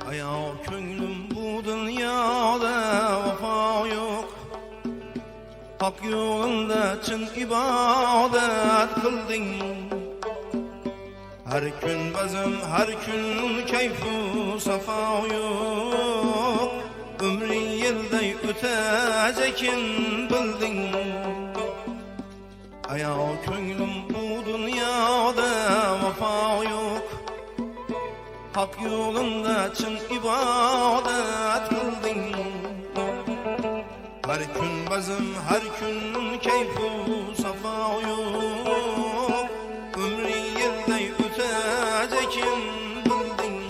Aya könglim bu dünyada vefa yok. Hak yolunda çın ibadet kıldın. Her gün bazım, her gün keyfu safa yok. Ömrün yılda ötecekin bildin. Aya könglim bu dünyada vefa yok. Hak yolunda çın ibadet kıldın. Her gün bazım, her gün keyfu safa yok. Ömrü yılda ötecekin bildin.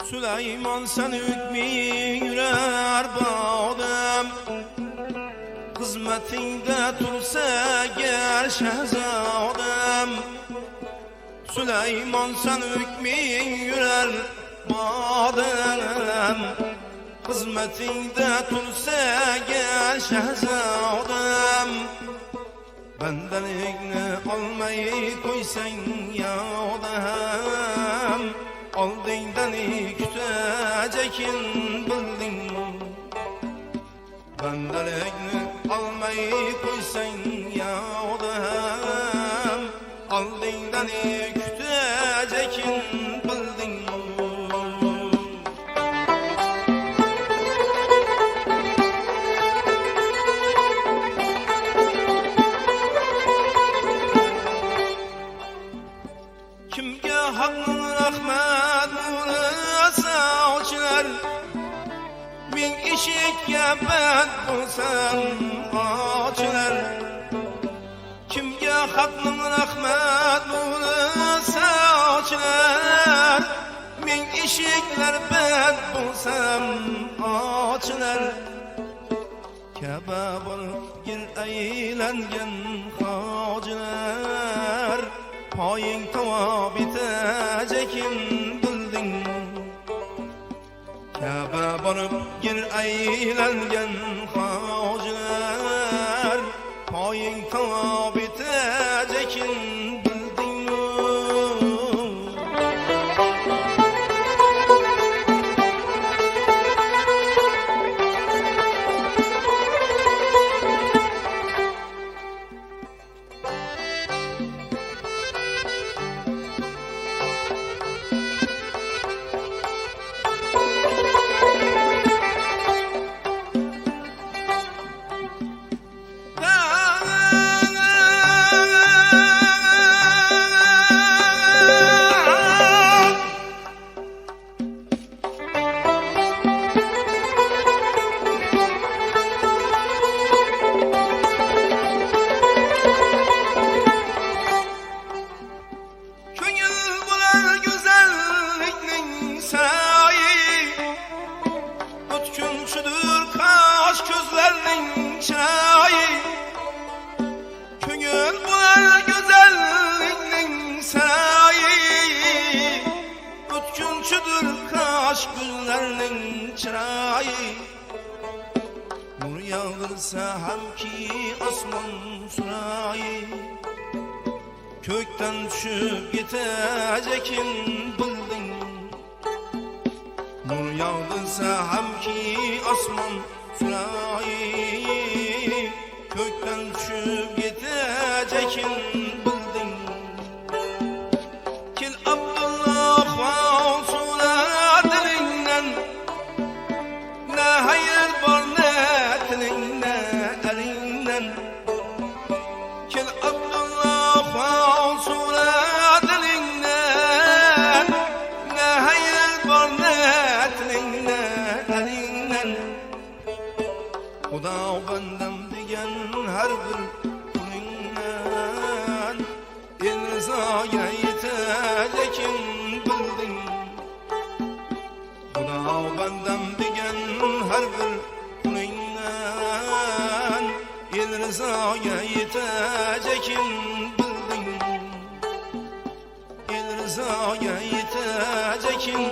Süleyman sen hükmü yürer bağdım. Hizmetinde dursa ger şehzadem. Süleyman sen hükmü yürer bağdım. Hizmetinde dursa ger şehzadem. Benden iğne almayı koysan yadem. Aldığından kütecekin bildin. Benden iğne almayı koysan yadem. Aldığından kütecekin bildin. Kimge hakkın rahmet uğrasa uçlar. Bin eşikke bed bulsan açlar. Kimge hakkın rahmet uğrasa uçlar. Bin eşikler bed bulsan açlar. Kabe varıp gir eğlengen hacılar. Payın tava bitecekin bildin. Kabe varıp gir eğlengen hacılar. Payın tava bitecekin bildin. Köngül bular güzelliğinin sarayı. Ötkünçüdür kaş gözlerinin çırayı. Nur yağdırsa hem ki asman surayı. Kökten düşüp gidecekin bildin. Nur yağdırsa hem ki asman surayı. Kökten düşüp gidecekin bildin. Kil Abdullah falsuna dilinden. Ne hayır var ne tilin ne elinden. Kil Abdullah falsuna dilinden. Ne hayır var ne tilin ne elinden. Huda benden her bir kulünden el rızaya yetecekin bildin. Huda benden digen her bir kulünden el rızaya yetecekin bildin. El rızaya yetecekin